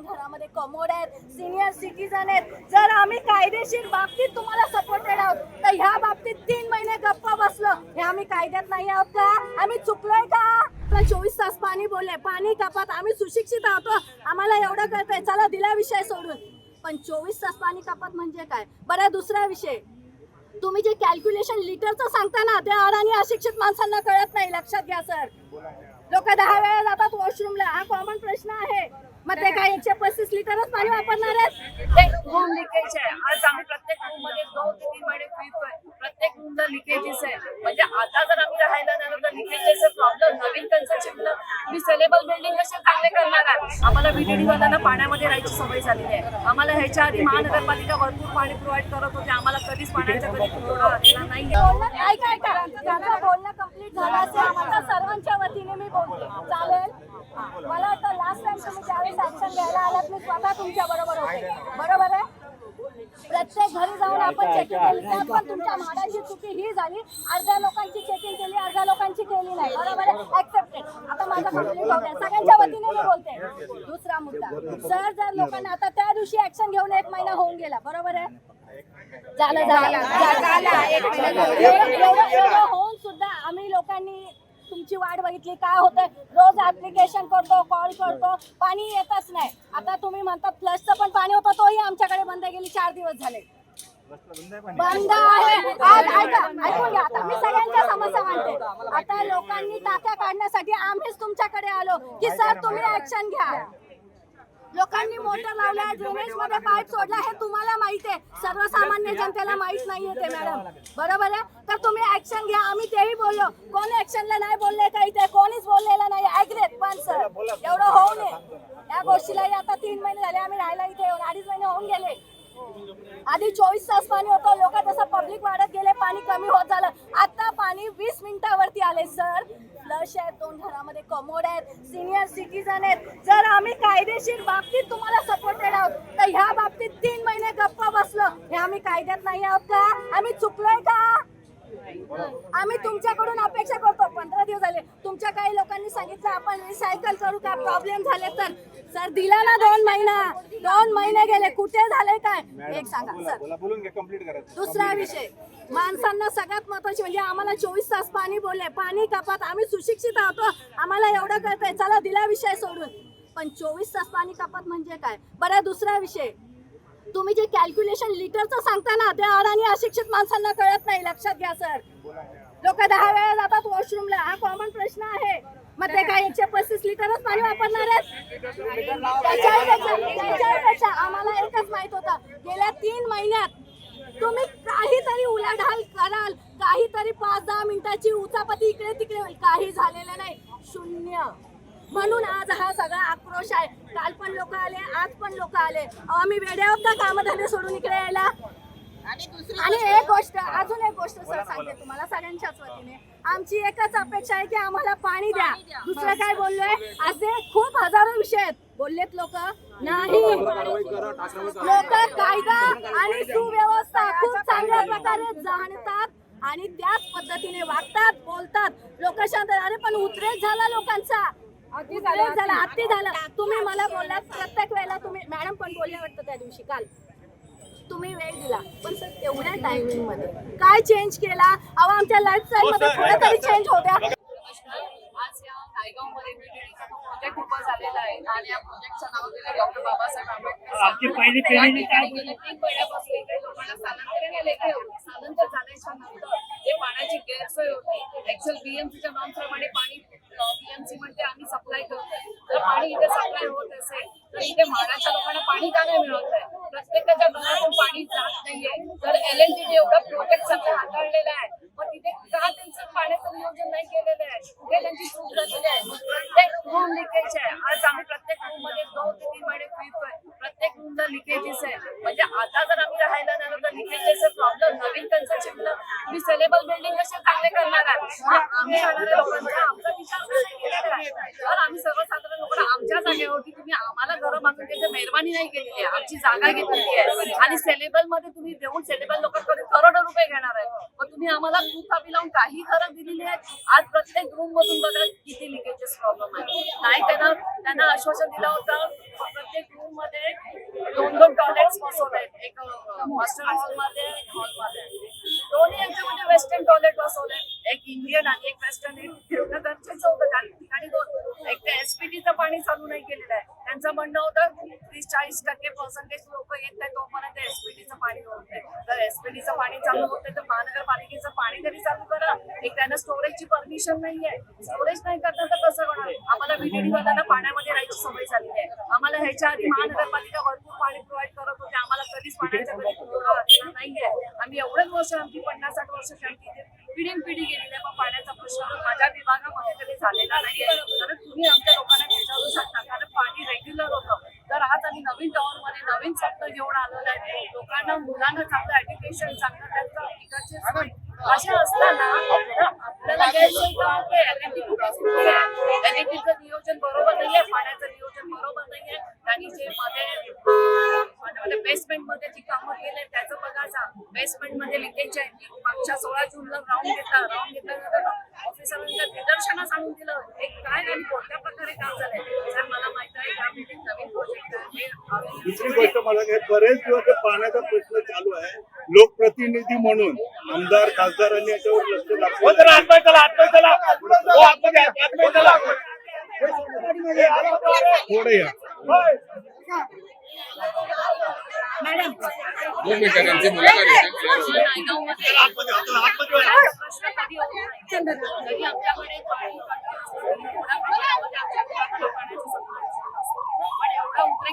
दोन घरामध्ये कमोड आहेत, सिनियर सिटीजन आहेत. जर आम्ही कायदेशीर बाबतीत तुम्हाला सपोर्टेड आहोत तर ह्या बाबतीत 3 महिने गप्प बसलो, हे आम्ही कायद्यात नाही आहोत का? आम्ही चुकलोय का? 24 तास पाणी बोलले, पाणी कपात, आम्ही सुशिक्षित आहोत, आम्हाला एवढं कळतंय. चला दिला विषय सोडून, पण 24 तास पाणी कपात म्हणजे काय? बरं, दुसरा विषय, तुम्ही जे कॅल्क्युलेशन लिटरचं सांगता ना, त्या अडाणी अशिक्षित माणसांना कळत नाही. लक्षात घ्या सर, लोक 10 वेळा जातात वॉशरूमला, हा कॉमन प्रश्न आहे. मग ते काय 135 लिटरच पाणी वापरणार आहेत? रूम लिकेज आहे. आज आम्ही प्रत्येक रूम मध्ये 2 ते 3 महिने फिरतोय, प्रत्येक रूमला लिकेजेस आहे. म्हणजे आता जर आम्ही राहायला नाही तर लिकेजेसचा प्रॉब्लेम नवीन कन्स्ट्रक्शनला मी सेलेबल बिल्डिंग कसे चांगले करणार आहे? आम्हाला बीडीडी वाल्यांना पाण्यामध्ये राहायची सवय झालेली आहे. आम्हाला ह्याच्या आधी महानगरपालिका भरपूर पाणी प्रोव्हाइड करत होते, आम्हाला कधीच पाण्याचा कधी तुटवडा आलेला नाही. त्याचं बोलणं कम्प्लीट झालं असेल, आम्हाला सर्वांच्या वतीने मी बोलते, चालेल? मला वाटतं लास्ट टाइम तुम्ही ज्यावेळेस ऍक्शन घ्यायला आलात मी स्वतः तुमच्या बरोबर होते, बरोबर आहे? प्रत्येक घरी जाऊन आपण चेकिंग केली, त्यात पण तुमच्या म्हाडाची चुकी ही झाली, अर्ध्या लोकांची चेकिंग केली, अर्ध्या लोकांची केली नाही, बरोबर आहे? ऍक्सेप्टेड. आता माझा कंप्लीट होऊ द्या, सगळ्यांच्या वतीने मी बोलते. दुसरा मुद्दा, सर, जर लोकांना आता त्या दिवशी ऍक्शन घेऊन 1 महिना होऊन गेला, बरोबर आहे? एवढं होऊन सुद्धा आम्ही लोकांनी तुमची वाट बघितली. काय होतंय, रोज ऍप्लिकेशन करतो, कॉल करतो, पाणी येतच नाही. आता तुम्ही म्हणतात फ्लशचं पण पाणी होतं, तोही आमच्याकडे बंद गेली, 4 दिवस झाले बंद आहे. आज ऐकून घ्या, आता मी सगळ्यांच्या समस्या मांडते. आता लोकांनी टाक्या काढण्यासाठी आम्हीच तुमच्याकडे आलो की सर तुम्ही ऍक्शन घ्या. लोकांनी मोटर लावल्या, ड्रेनेज मध्ये पाईप सोडला, हे तुम्हाला माहिती आहे, सर्वसामान्य जनतेला माहित नाहीये ते, मॅडम, बरोबर आहे? तर तुम्ही ऍक्शन घ्या. आम्ही तेही बोललो, कोण ऍक्शनला नाही बोलले का इथे? कोणीच बोललेलं नाही. ऐकलेत, पण सर एवढं होऊ नये. या गोष्टीलाही आता 3 महिने झाले आम्ही राहायला इथे येऊन, 2.5 महिने होऊन गेले. आधी 24 तास पाणी होतं, लोक जसं पब्लिक वाढत गेले पाणी कमी होत झालं. आता पाणी 20 मिनिटावरती आले. सर, फ्लश आहेत, 2 घरामध्ये कमोड आहेत, सिनियर सिटीजन आहेत. जर आम्ही कायदेशीर बाबतीत तुम्हाला सपोर्टेड आहोत तर ह्या बाबतीत 3 महिने गप्प बसलो, हे आम्ही कायद्यात नाही आहोत का? आम्ही चुकलोय का? आम्ही तुमच्याकडून अपेक्षा करतो. 15 दिवस झाले, तुमच्या काही लोकांनी सांगितलं आपण रिसायकल करू का, प्रॉब्लेम झाले तर. सर, दिला ना 2 महिना, 2 महिने गेले, कुठे झाले काय? एक सांगा सर. दुसरा विषय, माणसांना सगळ्यात महत्वाची म्हणजे आम्हाला 24 तास पाणी बोलले, पाणी कपात, आम्ही सुशिक्षित आहोत, आम्हाला एवढं कळतंय. चला दिला विषय सोडून, पण 24 तास पाणी कपात म्हणजे काय? बरं, दुसरा विषय, तुम्ही जे कॅल्क्युलेशन लिटरचं सांगता ना, त्या अडाणी अशिक्षित माणसांना कळत नाही. लक्षात घ्या सर, लोक 10 वेळा जातात वॉशरूमला, हा कॉमन प्रश्न आहे. मग ते काय 135 लिटरच पाणी वापरणार आहेत? त्याच्यापेक्षा आम्हाला एकच माहित होतं, गेल्या 3 महिन्यात तुम्ही काहीतरी उलाढाल कराल, काहीतरी 5-10 मिनिटाची उचापती इकडे तिकडे होईल, काही झालेलं नाही, शून्य. म्हणून आज हा सगळा आक्रोश आहे. काल पण लोक आले, आज पण लोक आले. आम्ही वेड्या आहोत का कामधंदे सोडून इकडे यायला? आणि एक गोष्ट, अजून एक गोष्ट सर सांगते तुम्हाला सगळ्यांच्याच वतीने, आमची एकच अपेक्षा आहे की आम्हाला पाणी द्या. दुसरं काय बोललोय? असे खूप हजारो विषय आहेत, बोललेत लोक नाही. लोक कायदा आणि सुव्यवस्था खूप चांगल्या प्रकारे जाणतात आणि त्याच पद्धतीने वागतात, बोलतात. लोक शांत. अरे पण उद्रेक झाला लोकांचा, अति झालं. तुम्ही मला बोललात प्रत्येक वेळेला, तुम्ही मॅडम पण बोलल्या वाटतं त्या दिवशी, काल तुम्ही वेळ दिला, पण सर तेवढ्या टायमिंग मध्ये काय चेंज केला? अहो, आमच्या लाईफस्टाईल मध्ये थोडं तरी चेंज होत्या. आज या नायगावमध्ये बीडीडीचा प्रोजेक्ट उभा झालेला आहे आणि या प्रोजेक्टचं नाव दिलं डॉक्टर बाबासाहेब आंबेडकर. गेल्या 3 महिन्यापासून इकडे लोकांना स्थलांतर झाल्याच्या नंतर जे पाण्याची गैरसोय होती, ऍक्च्युअल बीएमसीच्या नॉर्मप्रमाणे पाणी बीएमसी म्हणते आम्ही सप्लाय करतोय. जर पाणी इथे सप्लाय होत असेल तर इथे म्हाडाच्या लोकांना पाणी का नाही मिळत आहे? प्रत्येकाच्या घरातून पाणी जात नाहीये. तर LNTने एवढा प्रोजेक्ट सध्या हाताळलेला आहे, मग तिथे का त्यांचं पाण्याचं नियोजन नाही केलेलं आहे? कुठे त्यांची चूक झालेली आहे? प्रत्येक रूम लिकेज आहे. आज आम्ही प्रत्येक रूम मध्ये 2 ते 3 महिने फिरतोय, प्रत्येक रूमला लिकेजेस आहे. म्हणजे आता जर आम्ही राहायला नाही तर लिकेजेसचा प्रॉब्लेम नवीन कन्स्ट्रक्शनला मी सेलेबल बिल्डिंग कसे चांगले करणार आहे? आम्ही राहणाऱ्या लोकांचा आमचा विचार नाही केलेला आहे. तर आम्ही सर्वसाधारण लोक आमच्या जागेवरती तुम्ही आम्हाला घरं बांधून त्याची मेहरबानी नाही केलेली आहे, आमची जागा घेतलेली आहे आणि सेलेबल मध्ये तुम्ही देऊन सेलेबल लोकांकडे करोडो रुपये घेणार आहे. मग तुम्ही आम्हाला खूप हवी लावून काही घरं दिलेली आहेत. आज प्रत्येक रूम मधून बघा किती लिकेजेस प्रॉब्लेम आहे. नाही त्यांना आश्वासन दिलं होतं प्रत्येक रूम मध्ये 2-2 टॉयलेट्स बसवले, एक मास्टर हॉल मध्ये एक हॉल मध्ये. दोन्ही यांच्यामध्ये वेस्टर्न टॉयलेट बसवले, एक इंडियन आणि एक वेस्टर्न. ठेवणं गरजेचं होतं. त्या ठिकाणी एक ते एसपीटीचं पाणी चालू नाही केलेलं आहे. त्यांचं म्हणणं होतं 30-40% लोक येत नाही तोपर्यंत एसपीटीचं पाणी होत नाही. तर एसपीटीचं पाणी चालू होत नाही तर महानगरपालिकेचं पाणी तरी चालू करा. एक त्यांना स्टोरेजची परमिशन नाहीये. स्टोरेज नाही करणार तर कसं होणार? आम्हाला बीडीडी वाल्यांना पाण्यामध्ये राहायची सवय झालेली आहे. आम्हाला ह्याच्या आधी महानगरपालिका भरपूर पाणी प्रोव्हाइड करत होते. आम्हाला कधीच पाण्याचा कधी पुरवठा झालेला नाहीये. आम्ही एवढेच वर्ष, आमची 50-60 वर्षाची आमची पिढी गेलेली आहे, पण पाण्याचा प्रश्न माझ्या विभागामध्ये तरी झालेला नाहीये. कारण तुम्ही आमच्या लोकांना विचारू शकता, कारण पाणी रेग्युलर होतं. तर आज आम्ही नवीन टॉवरमध्ये नवीन स्वप्न घेऊन आलेलो आहे. लोकांना, मुलांना चांगलं एज्युकेशन, चांगलं त्यांचं इकडचे सोय अशा असताना आपल्याला गैरसोय कळते. एलएनटीचं नियोजन बरोबर नाहीये, पाण्याचं नियोजन बरोबर नाहीये. आणि जे मध्ये बेसमेंट मध्ये जी कामं केले त्याचं बघायचा. बेसमेंट मध्ये लिकेज आहे. मागच्या 16 जूनला राऊंड घेतल्यानंतर ऑफिसरांच्या निदर्शनास आणून दिलं एक काय आणि कोणत्या प्रकारे काम झालंय. सर मला माहित आहे त्यामध्ये नवीन प्रोजेक्ट आहे. दुसरी गोष्ट मला काय, बरेच दिवस हे पाण्याचा प्रश्न चालू आहे. लोकप्रतिनिधी म्हणून आमदार खासदारांनी याच्यावर लक्ष पुढे या.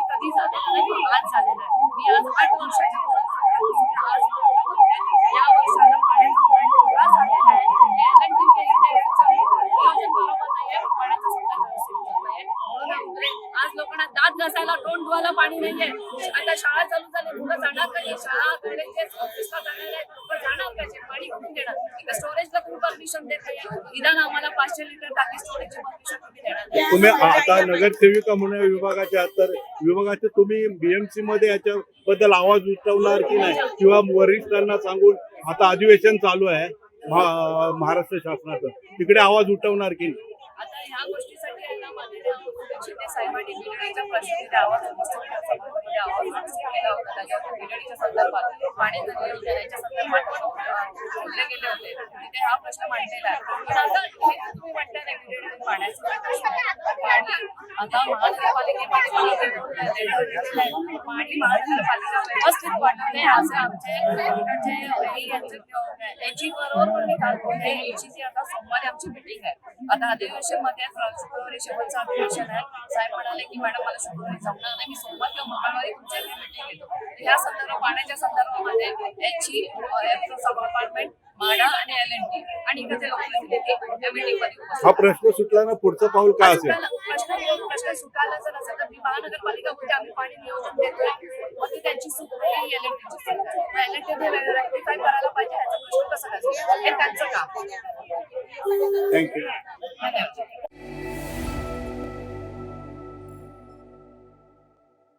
कधी झालेला नाही, आज झालेला आहे. मी आज 8 वर्षाच्या आज या वर्षाला पाण्याचा एवढा झालेला आहे. नियोजन बरोबर नाहीये, पाण्याचा सप्लाय व्यवस्थित होत नाहीये. म्हणून आज लोकांना दात घासायला, तोंड धुवायला पाणी नाहीये. आता शाळा चालू झाली, मुलं जाणार कधी? शाळा कॉलेजेस ऑफिसला जाणार आहेत, लोक जाणार कसे? पाणी कुठून देणार? एका स्टोरेजला तुम्ही परमिशन देत नाही. निदान आम्हाला 500 लिटर टाकी स्टोरेजची परमिशन तुम्ही देणार. तुम्ही आता नगरसेविका म्हणून विभागाच्या तर विभागाचे तुम्ही बीएमसी मध्ये याच्याबद्दल आवाज उठवणार की नाही, किंवा वरिष्ठांना सांगून आता अधिवेशन चालू आहे महाराष्ट्र शासनाचं, तिकडे आवाज उठवणार की नाही? आता ह्या गोष्टीसाठी आहे ना, माननीय शिंदे साहेबांनी बीडीडीच्या प्रश्नामध्ये आवाज उपस्थित केला होता. त्याच्यावर बीडीडीच्या संदर्भात पाणी याच्या संदर्भात बोलले गेले होते. तिथे हा प्रश्न मांडलेला आहे. पण आता हे तुम्ही म्हणताय ना बीडीडी पाण्याचा प्रश्न पाणी आता महानगरपालिकेमध्ये पाणी महानगरपालिका व्यवस्थित वाटत नाही असं आमचे याची बरोबर मी काल बोलते. याची आता सोमवारी आमची मिटिंग आहे. आता अधिवेशन मध्ये शुक्रवारी शेवटचं अधिवेशन आहे. साहेब म्हणाले की मॅडम मला शुक्रवारी जमणार नाही, मी सोमवार किंवा मंगळवारी तुमच्या इथे मिटिंग घेतो. या संदर्भात पाण्याच्या संदर्भामध्ये याची डिपार्टमेंट माडा आणि एलएनटी आणि इकडचे लोकप्रतिनिधी या मीटिंग मध्ये हा प्रश्न सुटला ना, पुढचं पाऊल काय असेल? प्रश्न सुटायला जर असेल तर मी महानगरपालिका म्हणजे आम्ही पाणी नियोजन देतोय, मग ती त्यांची चूक नाही, एलएनटीची एलएनटी रेक्टिफाय करायला पाहिजे. ह्याचा प्रश्न कसा हे त्यांचं काम. थँक्यू. धन्यवाद.